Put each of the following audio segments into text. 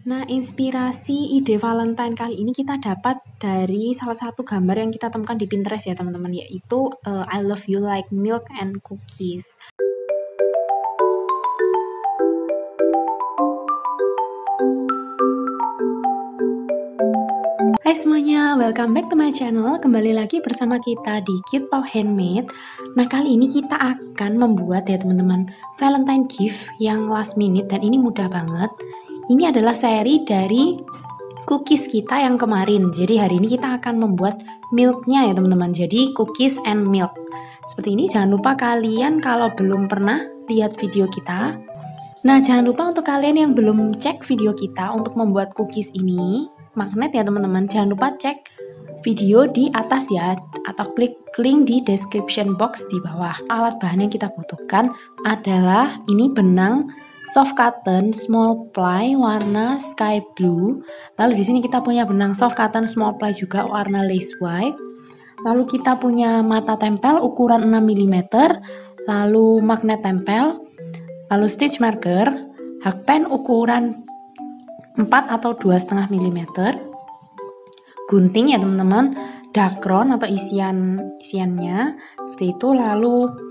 Nah, inspirasi ide Valentine kali ini kita dapat dari salah satu gambar yang kita temukan di Pinterest ya teman-teman, yaitu I love you like milk and cookies. Hai semuanya, welcome back to my channel. Kembali lagi bersama kita di Cute Paw Handmade. Nah, kali ini kita akan membuat ya teman-teman Valentine gift yang last minute dan ini mudah banget. Ini adalah seri dari cookies kita yang kemarin. Jadi hari ini kita akan membuat milknya ya teman-teman. Jadi cookies and milk. Seperti ini, jangan lupa kalian kalau belum pernah lihat video kita. Nah, jangan lupa untuk kalian yang belum cek video kita untuk membuat cookies ini, magnet ya teman-teman, jangan lupa cek video di atas ya, atau klik link di description box di bawah. Alat bahan yang kita butuhkan adalah ini benang soft cotton small ply warna sky blue. Lalu di sini kita punya benang soft cotton small ply juga warna lace white. Lalu kita punya mata tempel ukuran 6 mm, lalu magnet tempel, lalu stitch marker, hakpen ukuran 4 atau 2,5 mm, gunting ya teman-teman, dakron atau isiannya seperti itu. Lalu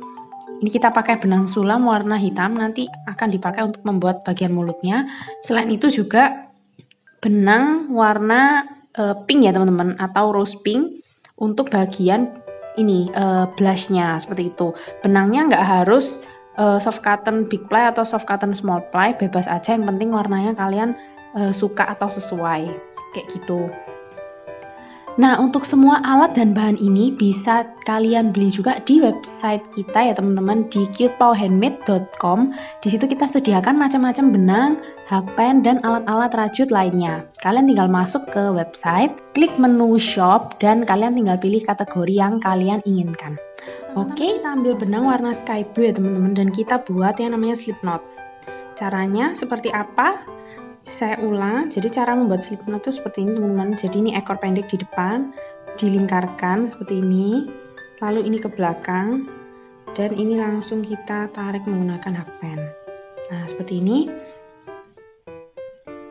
ini kita pakai benang sulam warna hitam, nanti akan dipakai untuk membuat bagian mulutnya. Selain itu juga benang warna pink ya teman-teman, atau rose pink untuk bagian ini blushnya seperti itu. Benangnya nggak harus soft cotton big ply atau soft cotton small ply, bebas aja, yang penting warnanya kalian suka atau sesuai kayak gitu. Nah, untuk semua alat dan bahan ini bisa kalian beli juga di website kita ya teman-teman, di cutepawhandmade.com. Di situ kita sediakan macam-macam benang, hakpen, dan alat-alat rajut lainnya. Kalian tinggal masuk ke website, klik menu shop, dan kalian tinggal pilih kategori yang kalian inginkan. Oke, kita ambil benang warna sky blue ya teman-teman, dan kita buat yang namanya slip knot. Caranya seperti apa? Saya ulang, jadi cara membuat slip knot itu seperti ini teman-teman. Jadi ini ekor pendek di depan, dilingkarkan seperti ini, lalu ini ke belakang, dan ini langsung kita tarik menggunakan hakpen. Nah, seperti ini.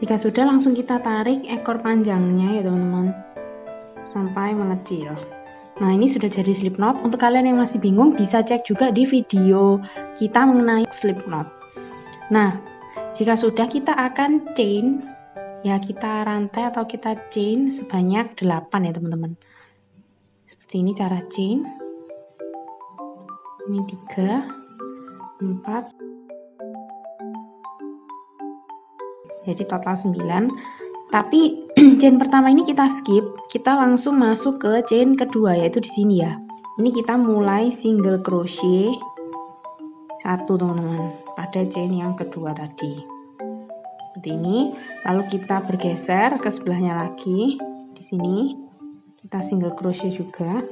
Jika sudah, langsung kita tarik ekor panjangnya ya teman-teman, sampai mengecil. Nah, ini sudah jadi slip knot. Untuk kalian yang masih bingung, bisa cek juga di video kita mengenai slip knot. Nah, jika sudah, kita akan chain ya, kita rantai atau kita chain sebanyak 8 ya teman-teman. Seperti ini cara chain. Ini 3, 4. Jadi total 9. Tapi chain pertama ini kita skip, kita langsung masuk ke chain kedua, yaitu di sini ya. Ini kita mulai single crochet 1 teman-teman pada chain yang kedua tadi. Seperti ini. Lalu kita bergeser ke sebelahnya lagi. Di sini kita single crochet juga.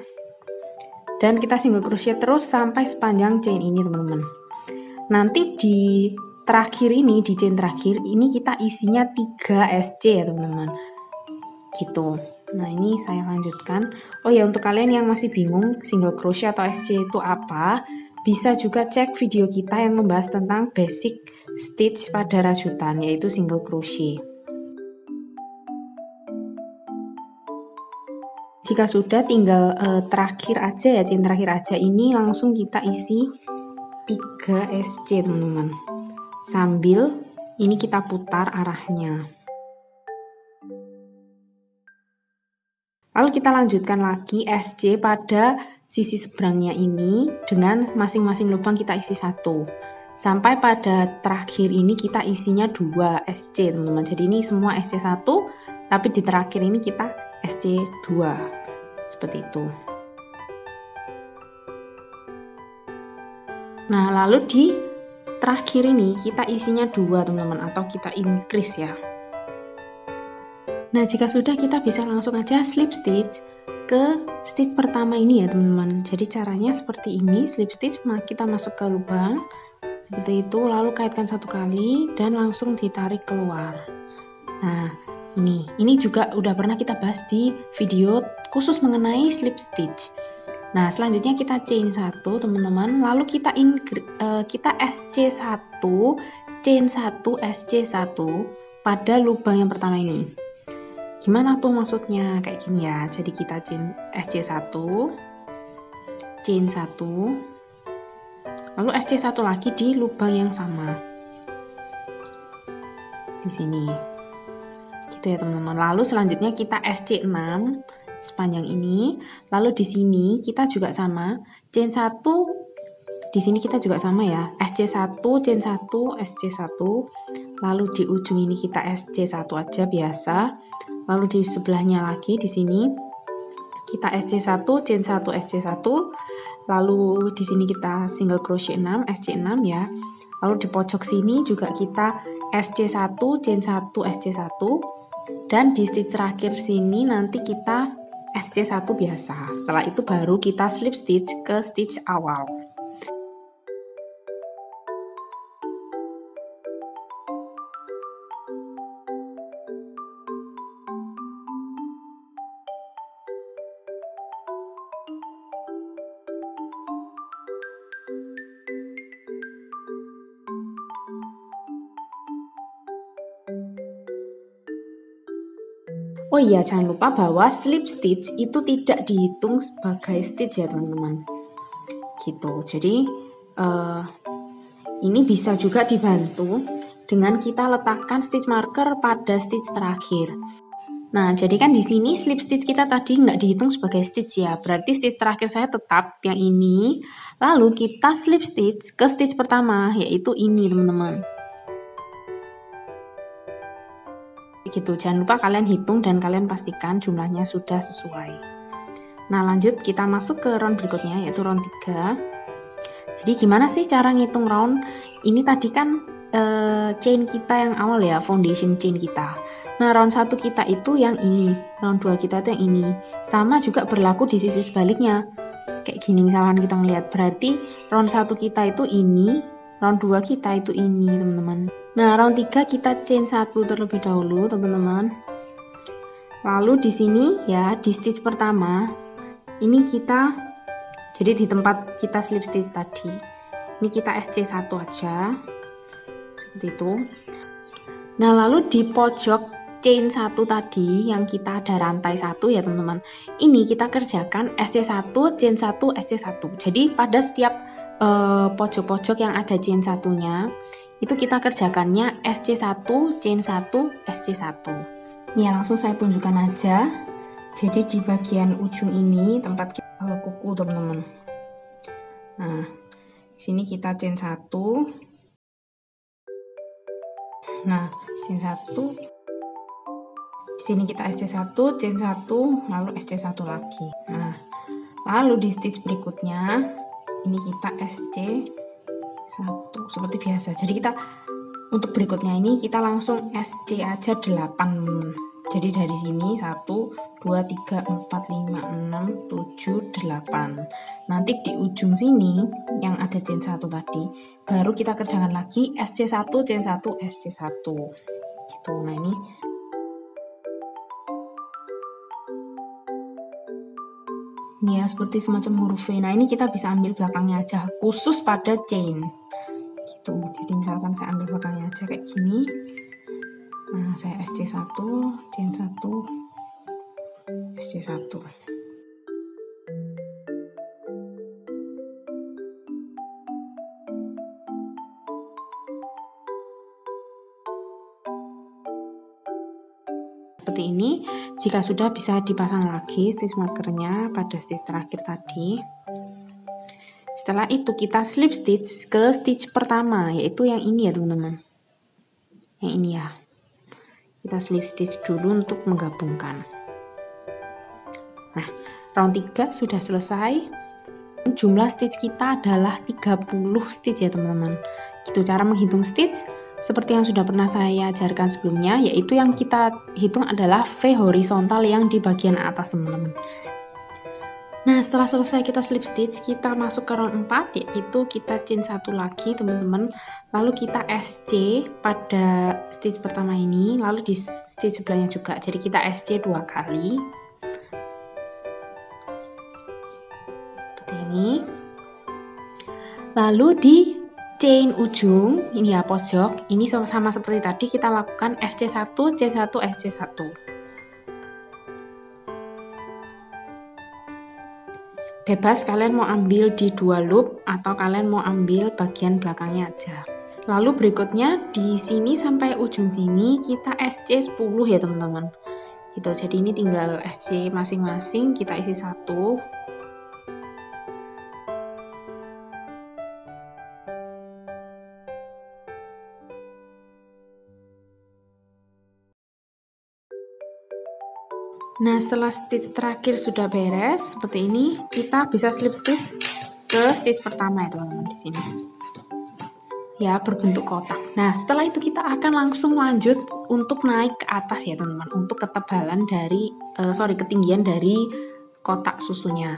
Dan kita single crochet terus sampai sepanjang chain ini teman-teman. Nanti di terakhir ini, di chain terakhir ini kita isinya 3 SC ya teman-teman. Gitu. Nah, ini saya lanjutkan. Oh ya, untuk kalian yang masih bingung single crochet atau SC itu apa, bisa juga cek video kita yang membahas tentang basic stitch pada rajutan, yaitu single crochet. Jika sudah, tinggal terakhir aja ya, chain terakhir aja, ini langsung kita isi 3 SC teman-teman, sambil ini kita putar arahnya. Lalu kita lanjutkan lagi SC pada sisi seberangnya ini, dengan masing-masing lubang kita isi 1. Sampai pada terakhir ini kita isinya 2 SC teman-teman. Jadi ini semua SC 1, tapi di terakhir ini kita SC 2. Seperti itu. Nah, lalu di terakhir ini kita isinya 2 teman-teman, atau kita increase ya. Nah, jika sudah, kita bisa langsung aja slip stitch ke stitch pertama ini ya teman-teman. Jadi caranya seperti ini, slip stitch, kita masuk ke lubang seperti itu, lalu kaitkan 1 kali dan langsung ditarik keluar. Nah, ini juga udah pernah kita bahas di video khusus mengenai slip stitch. Nah, selanjutnya kita chain 1 teman-teman, lalu kita SC 1, chain 1, SC 1, pada lubang yang pertama ini. Gimana tuh maksudnya? Kayak gini ya. Jadi kita chain SC1, chain 1, lalu SC1 lagi di lubang yang sama. Di sini. Gitu ya teman-teman. Lalu selanjutnya kita SC6 sepanjang ini. Lalu di sini kita juga sama, chain 1. Di sini kita juga sama ya, SC1, chain 1, SC1. Lalu di ujung ini kita SC1 aja biasa. Lalu di sebelahnya lagi di sini kita SC1, chain 1, SC1. Lalu di sini kita single crochet 6, SC6 ya. Lalu di pojok sini juga kita SC1, chain 1, SC1. Dan di stitch terakhir sini nanti kita SC1 biasa. Setelah itu baru kita slip stitch ke stitch awal. Oh iya, jangan lupa bahwa slip stitch itu tidak dihitung sebagai stitch ya teman-teman. Gitu. Jadi ini bisa juga dibantu dengan kita letakkan stitch marker pada stitch terakhir. Nah, jadi kan di sini slip stitch kita tadi nggak dihitung sebagai stitch ya. Berarti stitch terakhir saya tetap yang ini. Lalu kita slip stitch ke stitch pertama, yaitu ini teman-teman. Gitu, jangan lupa kalian hitung dan kalian pastikan jumlahnya sudah sesuai. Nah, lanjut kita masuk ke round berikutnya, yaitu round 3. Jadi gimana sih cara ngitung round? Ini tadi kan chain kita yang awal ya, foundation chain kita. Nah, round 1 kita itu yang ini, round 2 kita itu yang ini. Sama juga berlaku di sisi sebaliknya. Kayak gini misalkan kita ngelihat, berarti round 1 kita itu ini, round 2 kita itu ini, teman-teman. Nah, round 3 kita chain 1 terlebih dahulu, teman-teman. Lalu di sini ya, di stitch pertama, ini kita, jadi di tempat kita slip stitch tadi, ini kita SC1 aja. Seperti itu. Nah, lalu di pojok chain 1 tadi yang kita ada rantai 1 ya teman-teman, ini kita kerjakan SC1, chain 1, SC1. Jadi pada setiap pojok-pojok yang ada chain 1-nya itu kita kerjakannya SC1, chain 1, SC1. Nih langsung saya tunjukkan aja. Jadi di bagian ujung ini tempat kuku teman-teman. Nah, di sini kita chain 1. Nah, chain 1. Di sini kita SC1, chain 1, lalu SC1 lagi. Nah, lalu di stitch berikutnya ini kita SC1 seperti biasa. Jadi kita untuk berikutnya ini kita langsung SC aja 8. Jadi dari sini 1, 2, 3, 4, 5, 6, 7, 8. Nanti di ujung sini yang ada chain 1 tadi, baru kita kerjakan lagi SC1, chain 1, SC1. Gitu. Nah, ini ya seperti semacam huruf V. Nah, ini kita bisa ambil belakangnya aja khusus pada chain. Gitu. Jadi misalkan saya ambil belakangnya aja kayak gini. Nah, saya SC1, chain 1, SC1. Seperti ini. Jika sudah, bisa dipasang lagi stitch markernya pada stitch terakhir tadi. Setelah itu kita slip stitch ke stitch pertama, yaitu yang ini ya teman-teman. Yang ini ya. Kita slip stitch dulu untuk menggabungkan. Nah, round 3 sudah selesai. Jumlah stitch kita adalah 30 stitch ya teman-teman. Gitu cara menghitung stitch seperti yang sudah pernah saya ajarkan sebelumnya, yaitu yang kita hitung adalah V horizontal yang di bagian atas teman-teman. Nah, setelah selesai kita slip stitch, kita masuk ke round 4, yaitu kita chain 1 lagi teman-teman. Lalu kita SC pada stitch pertama ini, lalu di stitch sebelahnya juga. Jadi kita SC 2 kali. Seperti ini. Lalu di chain ujung ini ya, pojok ini sama seperti tadi kita lakukan SC1 C1 SC1. Bebas kalian mau ambil di 2 loop atau kalian mau ambil bagian belakangnya aja. Lalu berikutnya di sini sampai ujung sini kita SC 10 ya teman-teman. Gitu. Jadi ini tinggal SC masing-masing kita isi 1. Nah, setelah stitch terakhir sudah beres seperti ini, kita bisa slip stitch ke stitch pertama ya teman-teman di sini. Ya, berbentuk kotak. Nah, setelah itu kita akan langsung lanjut untuk naik ke atas ya teman-teman, untuk ketebalan dari ketinggian dari kotak susunya.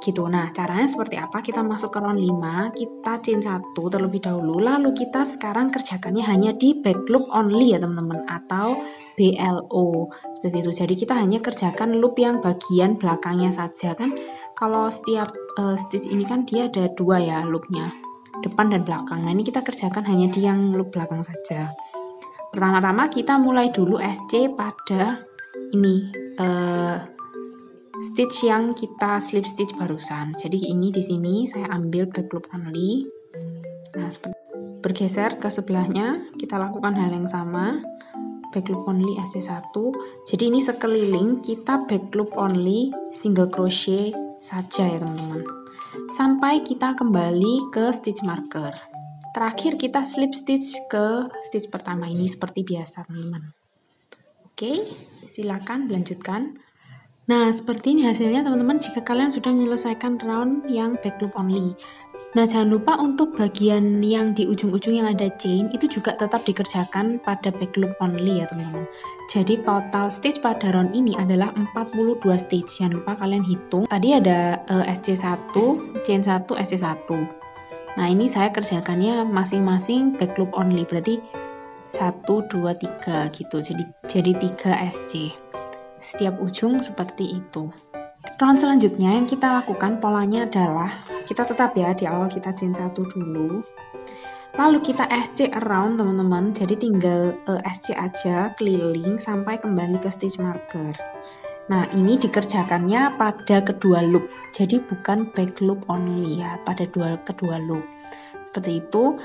Gitu. Nah, caranya seperti apa? Kita masuk ke round 5, kita chain 1 terlebih dahulu, lalu kita sekarang kerjakannya hanya di back loop only ya teman-teman, atau BLO seperti itu. Jadi kita hanya kerjakan loop yang bagian belakangnya saja kan. Kalau setiap stitch ini kan dia ada 2 ya loopnya, depan dan belakang. Nah, ini kita kerjakan hanya di yang loop belakang saja. Pertama-tama kita mulai dulu SC pada ini stitch yang kita slip stitch barusan. Jadi ini di sini saya ambil back loop only. Nah, bergeser ke sebelahnya kita lakukan hal yang sama. Back loop only SC1. Jadi ini sekeliling kita back loop only single crochet saja ya teman-teman. Sampai kita kembali ke stitch marker. Terakhir kita slip stitch ke stitch pertama ini seperti biasa teman-teman. Oke, silakan dilanjutkan. Nah, seperti ini hasilnya teman-teman jika kalian sudah menyelesaikan round yang back loop only. Nah, jangan lupa untuk bagian yang di ujung-ujung yang ada chain itu juga tetap dikerjakan pada back loop only ya teman-teman. Jadi total stitch pada round ini adalah 42 stitch. Jangan lupa kalian hitung. Tadi ada SC1, chain 1, SC1. Nah, ini saya kerjakannya masing-masing back loop only. Berarti 1, 2, 3 gitu. Jadi 3 SC. Setiap ujung seperti itu. Round selanjutnya yang kita lakukan polanya adalah kita tetap ya di awal kita chain 1 dulu, lalu kita SC around teman-teman. Jadi tinggal SC aja keliling sampai kembali ke stitch marker. Nah, ini dikerjakannya pada kedua loop, jadi bukan back loop only ya, pada kedua loop seperti itu.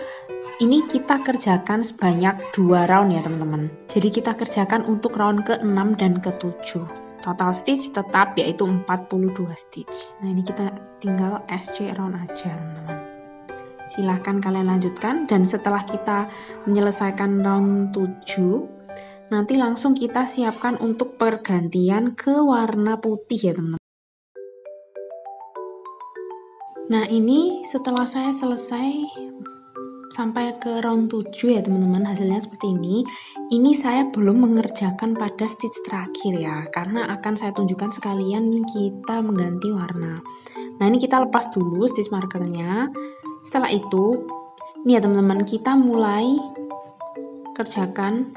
Ini kita kerjakan sebanyak 2 round ya teman-teman. Jadi kita kerjakan untuk round ke-6 dan ke-7. Total stitch tetap yaitu 42 stitch. Nah, ini kita tinggal SC round aja teman-teman. Silahkan kalian lanjutkan, dan setelah kita menyelesaikan round 7, nanti langsung kita siapkan untuk pergantian ke warna putih ya teman-teman. Nah, ini setelah saya selesai sampai ke round 7 ya teman-teman, hasilnya seperti ini. Ini saya belum mengerjakan pada stitch terakhir ya, karena akan saya tunjukkan sekalian kita mengganti warna. Nah, ini kita lepas dulu stitch markernya. Setelah itu, ini ya teman-teman, kita mulai kerjakan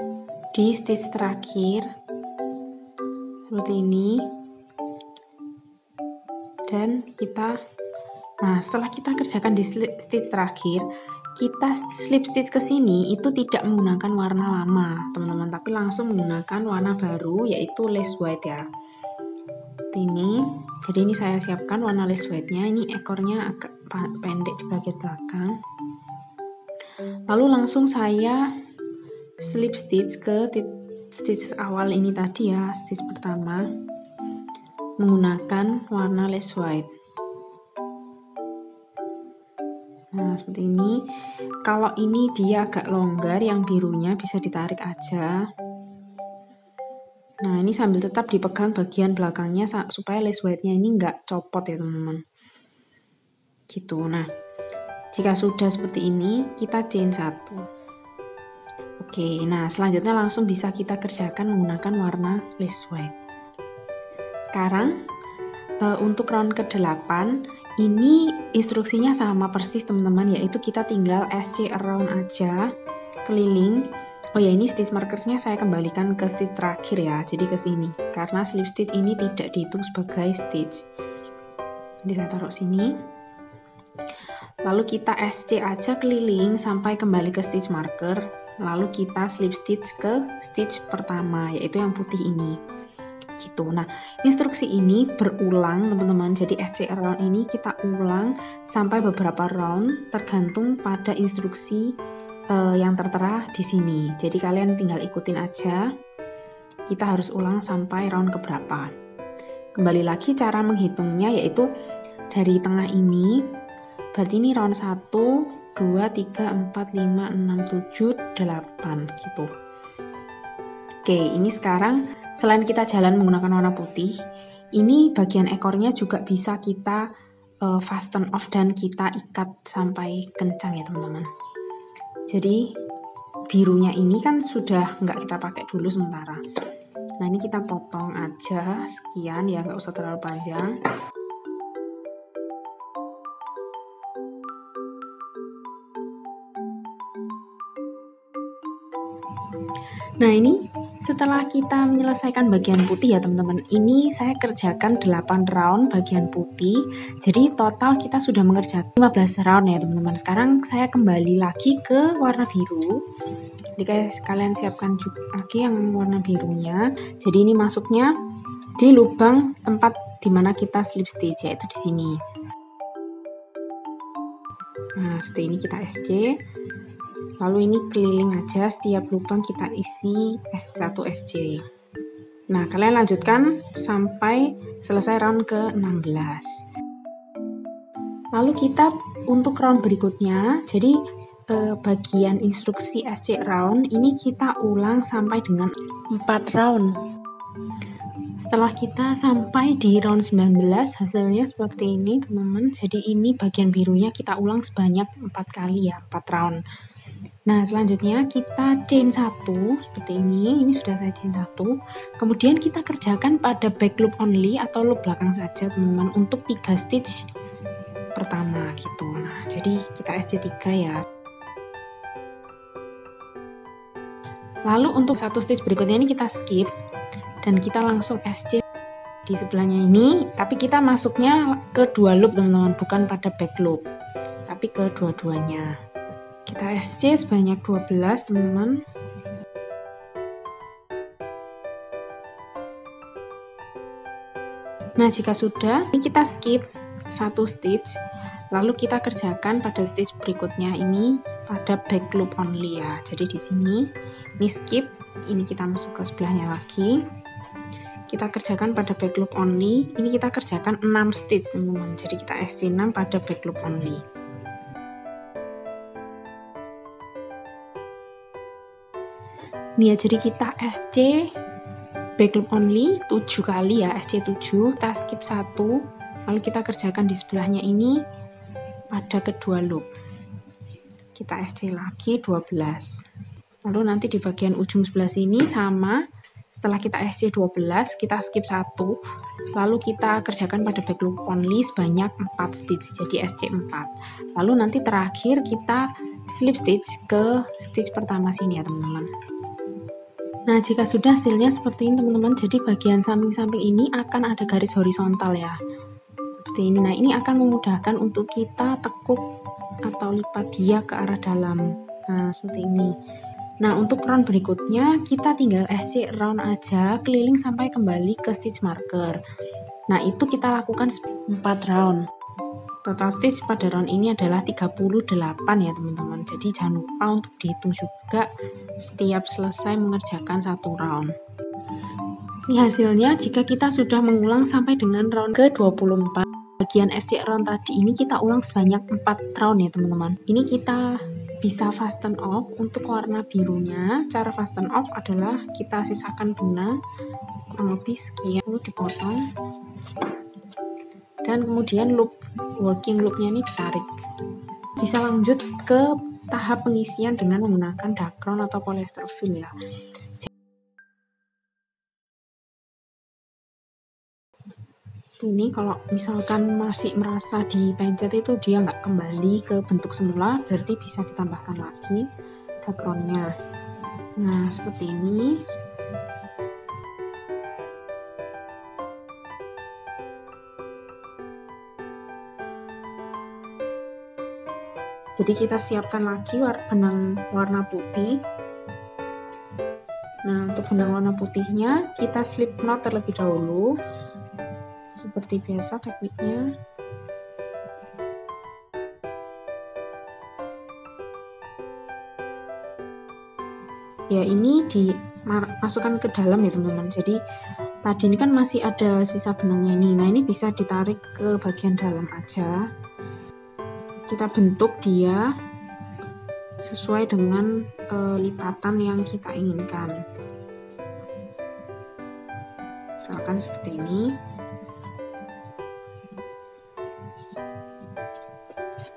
di stitch terakhir seperti ini. Dan setelah kita kerjakan di stitch terakhir, kita slip stitch ke sini itu tidak menggunakan warna lama teman-teman, tapi langsung menggunakan warna baru yaitu lace white ya. Ini jadi ini saya siapkan warna lace white-nya. Ini ekornya agak pendek di bagian belakang. Lalu langsung saya slip stitch ke stitch awal ini tadi ya, stitch pertama menggunakan warna lace white. Nah, seperti ini. Kalau ini dia agak longgar, yang birunya bisa ditarik aja. Nah, ini sambil tetap dipegang bagian belakangnya supaya lace white-nya ini nggak copot ya teman-teman. Gitu. Nah, jika sudah seperti ini, kita chain 1. Oke, nah selanjutnya langsung bisa kita kerjakan menggunakan warna lace white. Sekarang, untuk round ke-8, ini instruksinya sama persis teman-teman, yaitu kita tinggal SC around aja keliling. Oh ya, ini stitch markernya saya kembalikan ke stitch terakhir ya, jadi ke sini karena slip stitch ini tidak dihitung sebagai stitch. Jadi saya taruh sini. Lalu kita SC aja keliling sampai kembali ke stitch marker. Lalu kita slip stitch ke stitch pertama, yaitu yang putih ini. Gitu. Nah, instruksi ini berulang teman-teman. Jadi SC round ini kita ulang sampai beberapa round tergantung pada instruksi yang tertera di sini. Jadi kalian tinggal ikutin aja. Kita harus ulang sampai round keberapa. Kembali lagi cara menghitungnya yaitu dari tengah ini. Berarti ini round 1, 2, 3, 4, 5, 6, 7, 8 gitu. Oke, ini sekarang selain kita jalan menggunakan warna putih, ini bagian ekornya juga bisa kita fasten off dan kita ikat sampai kencang ya teman-teman. Jadi birunya ini kan sudah nggak kita pakai dulu sementara. Nah ini kita potong aja sekian ya, nggak usah terlalu panjang. Nah ini setelah kita menyelesaikan bagian putih ya teman-teman, ini saya kerjakan 8 round bagian putih. Jadi total kita sudah mengerjakan 15 round ya teman-teman. Sekarang saya kembali lagi ke warna biru. Jadi kalian siapkan juga lagi yang warna birunya. Jadi ini masuknya di lubang tempat dimana kita slip stitch, yaitu di sini. Nah seperti ini kita SC. Lalu ini keliling aja, setiap lubang kita isi S1 SC. Nah, kalian lanjutkan sampai selesai round ke-16. Lalu kita untuk round berikutnya, jadi bagian instruksi SC round ini kita ulang sampai dengan 4 round. Setelah kita sampai di round 19, hasilnya seperti ini teman-teman. Jadi ini bagian birunya kita ulang sebanyak 4 kali ya, 4 round. Nah selanjutnya kita chain 1 seperti ini sudah saya chain 1. Kemudian kita kerjakan pada back loop only atau loop belakang saja teman-teman untuk 3 stitch pertama gitu. Nah jadi kita SC 3 ya. Lalu untuk satu stitch berikutnya ini kita skip dan kita langsung SC di sebelahnya ini, tapi kita masuknya ke 2 loop teman-teman, bukan pada back loop tapi ke dua-duanya. Kita SC sebanyak 12 teman-teman. Nah jika sudah, ini kita skip 1 stitch, lalu kita kerjakan pada stitch berikutnya ini pada back loop only ya. Jadi di sini ini skip, ini kita masuk ke sebelahnya lagi, kita kerjakan pada back loop only, ini kita kerjakan 6 stitch teman-teman. Jadi kita SC 6 pada back loop only. Nih ya, jadi kita SC back loop only 7 kali ya, SC 7, kita skip 1, lalu kita kerjakan di sebelahnya ini pada kedua loop. Kita SC lagi 12. Lalu nanti di bagian ujung sebelah sini sama, setelah kita SC 12, kita skip 1, lalu kita kerjakan pada back loop only sebanyak 4 stitch, jadi SC 4. Lalu nanti terakhir kita slip stitch ke stitch pertama sini ya teman-teman. Nah jika sudah hasilnya seperti ini teman-teman, jadi bagian samping-samping ini akan ada garis horizontal ya, seperti ini. Nah ini akan memudahkan untuk kita tekuk atau lipat dia ke arah dalam. Nah seperti ini. Nah untuk round berikutnya kita tinggal SC round aja keliling sampai kembali ke stitch marker. Nah itu kita lakukan 4 round. Total stitch pada round ini adalah 38 ya teman-teman. Jadi jangan lupa untuk dihitung juga setiap selesai mengerjakan 1 round. Ini hasilnya jika kita sudah mengulang sampai dengan round ke-24. Bagian SC round tadi ini kita ulang sebanyak 4 round ya teman-teman. Ini kita bisa fasten off untuk warna birunya. Cara fasten off adalah kita sisakan benang kurang lebih sekian, lalu dipotong. Dan kemudian loop working loopnya ini ditarik. Bisa lanjut ke tahap pengisian dengan menggunakan dakron atau polyester fill ya. Ini kalau misalkan masih merasa dipencet itu dia nggak kembali ke bentuk semula, berarti bisa ditambahkan lagi dakronnya. Nah seperti ini. Jadi kita siapkan lagi benang warna putih. Nah, untuk benang warna putihnya kita slip knot terlebih dahulu. Seperti biasa tekniknya. Ya, ini dimasukkan ke dalam ya teman-teman. Jadi tadi ini kan masih ada sisa benangnya ini. Nah, ini bisa ditarik ke bagian dalam aja. Kita bentuk dia sesuai dengan lipatan yang kita inginkan. Misalkan seperti ini.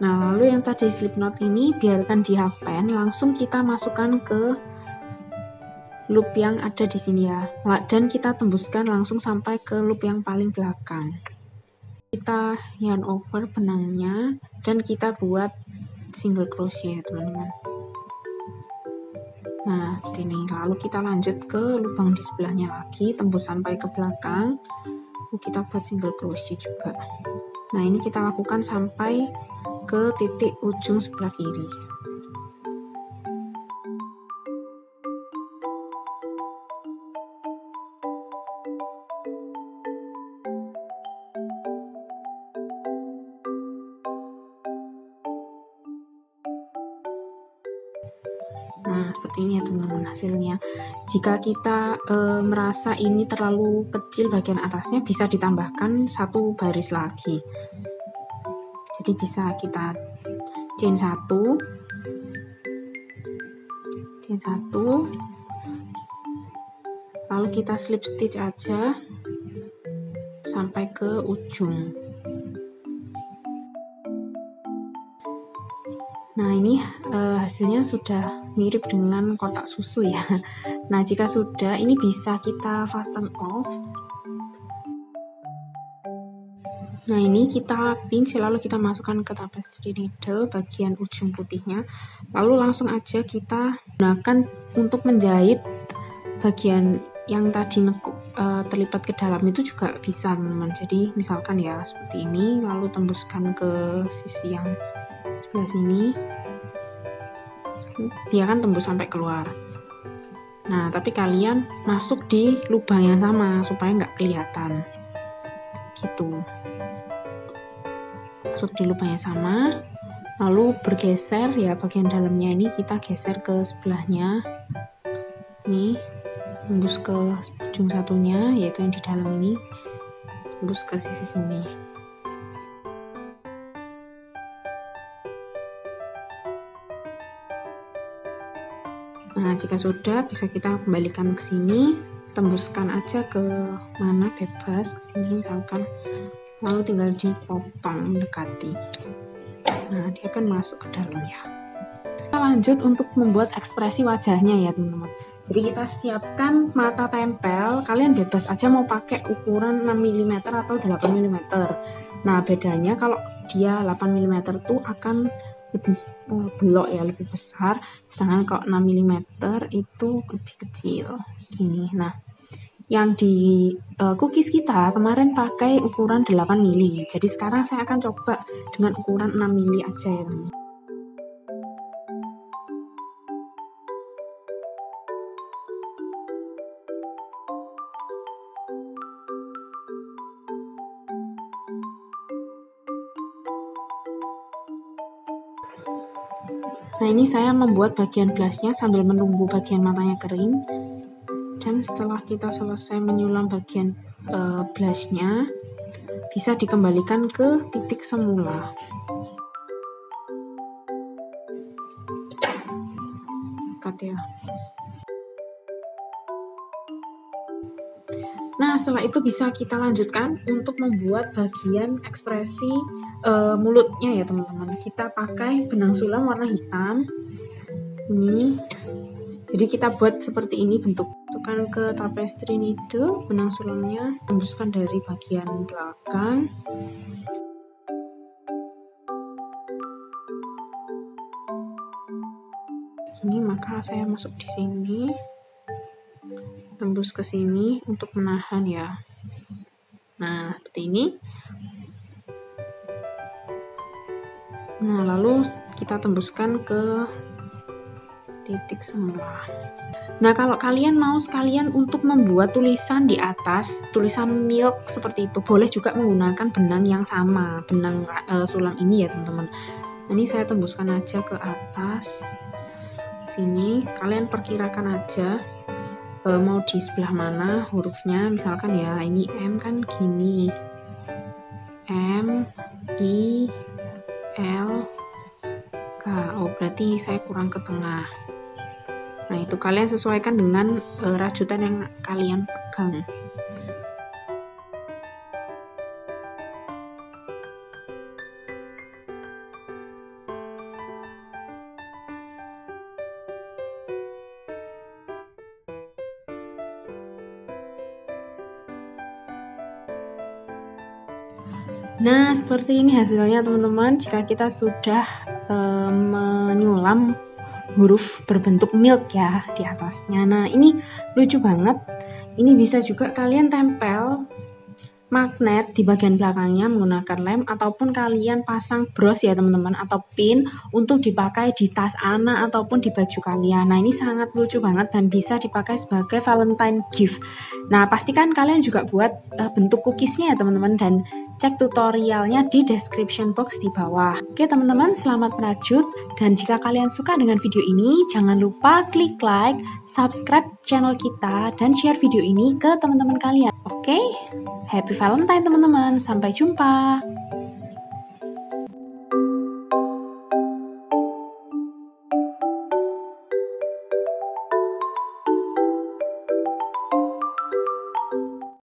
Nah, lalu yang tadi slip knot ini biarkan di half pen, langsung kita masukkan ke loop yang ada di sini ya. Dan kita tembuskan langsung sampai ke loop yang paling belakang. Kita yarn over benangnya dan kita buat single crochet teman-teman. Nah, ini lalu kita lanjut ke lubang di sebelahnya lagi, tembus sampai ke belakang. Kita buat single crochet juga. Nah, ini kita lakukan sampai ke titik ujung sebelah kiri. Nah, seperti ini ya teman-teman hasilnya. Jika kita merasa ini terlalu kecil bagian atasnya, bisa ditambahkan satu baris lagi. Jadi bisa kita chain 1, lalu kita slip stitch aja sampai ke ujung. Nah, ini hasilnya sudah mirip dengan kotak susu ya. Nah, jika sudah, ini bisa kita fasten off. Nah, ini kita pinch, lalu kita masukkan ke tapestry needle bagian ujung putihnya. Lalu langsung aja kita gunakan untuk menjahit bagian yang tadi terlipat ke dalam itu juga bisa teman-teman. Jadi misalkan ya seperti ini, lalu tembuskan ke sisi yang sebelah sini, dia kan tembus sampai keluar. Nah, tapi kalian masuk di lubang yang sama supaya nggak kelihatan gitu. Masuk di lubang yang sama, lalu bergeser ya, bagian dalamnya ini kita geser ke sebelahnya nih, tembus ke ujung satunya, yaitu yang di dalam ini, tembus ke sisi sini. Nah, jika sudah, bisa kita kembalikan ke sini, tembuskan aja ke mana bebas, ke sini misalkan, lalu tinggal dipotong mendekati. Nah, dia akan masuk ke dalamnya. Kita lanjut untuk membuat ekspresi wajahnya ya teman-teman. Jadi kita siapkan mata tempel, kalian bebas aja mau pakai ukuran 6 mm atau 8 mm. Nah, bedanya kalau dia 8 mm tuh akan lebih belok ya, lebih besar, sedangkan kalau 6 mm itu lebih kecil gini. Nah, yang di cookies kita kemarin pakai ukuran 8 mm, jadi sekarang saya akan coba dengan ukuran 6 mm aja ya teman. Nah, ini saya membuat bagian blushnya sambil menunggu bagian matanya kering. Dan setelah kita selesai menyulam bagian blushnya, bisa dikembalikan ke titik semula. Cut ya. Nah, setelah itu bisa kita lanjutkan untuk membuat bagian ekspresi mulutnya ya teman-teman. Kita pakai benang sulam warna hitam ini. Jadi kita buat seperti ini bentuk. Masukkan ke tapestry needle benang sulamnya, tembuskan dari bagian belakang. Ini maka saya masuk di sini, tembus ke sini untuk menahan ya. Nah, seperti ini. Nah, lalu kita tembuskan ke titik semula. Nah, kalau kalian mau sekalian untuk membuat tulisan di atas, tulisan milk seperti itu, boleh juga menggunakan benang yang sama, benang sulam ini ya teman-teman. Ini saya tembuskan aja ke atas. Sini kalian perkirakan aja mau di sebelah mana hurufnya, misalkan ya ini M kan gini, M, I, L, K. Oh, berarti saya kurang ke tengah. Nah, itu kalian sesuaikan dengan rajutan yang kalian pegang. Nah, seperti ini hasilnya teman-teman. Jika kita sudah menyulam huruf berbentuk milk ya di atasnya. Nah, ini lucu banget. Ini bisa juga kalian tempel magnet di bagian belakangnya menggunakan lem, ataupun kalian pasang bros ya teman-teman, atau pin untuk dipakai di tas anak ataupun di baju kalian. Nah, ini sangat lucu banget dan bisa dipakai sebagai Valentine gift. Nah, pastikan kalian juga buat bentuk cookiesnya ya teman-teman, dan cek tutorialnya di description box di bawah. Oke teman-teman, selamat merajut, dan jika kalian suka dengan video ini, jangan lupa klik like, subscribe channel kita, dan share video ini ke teman-teman kalian. Oke, happy Valentine teman-teman, sampai jumpa.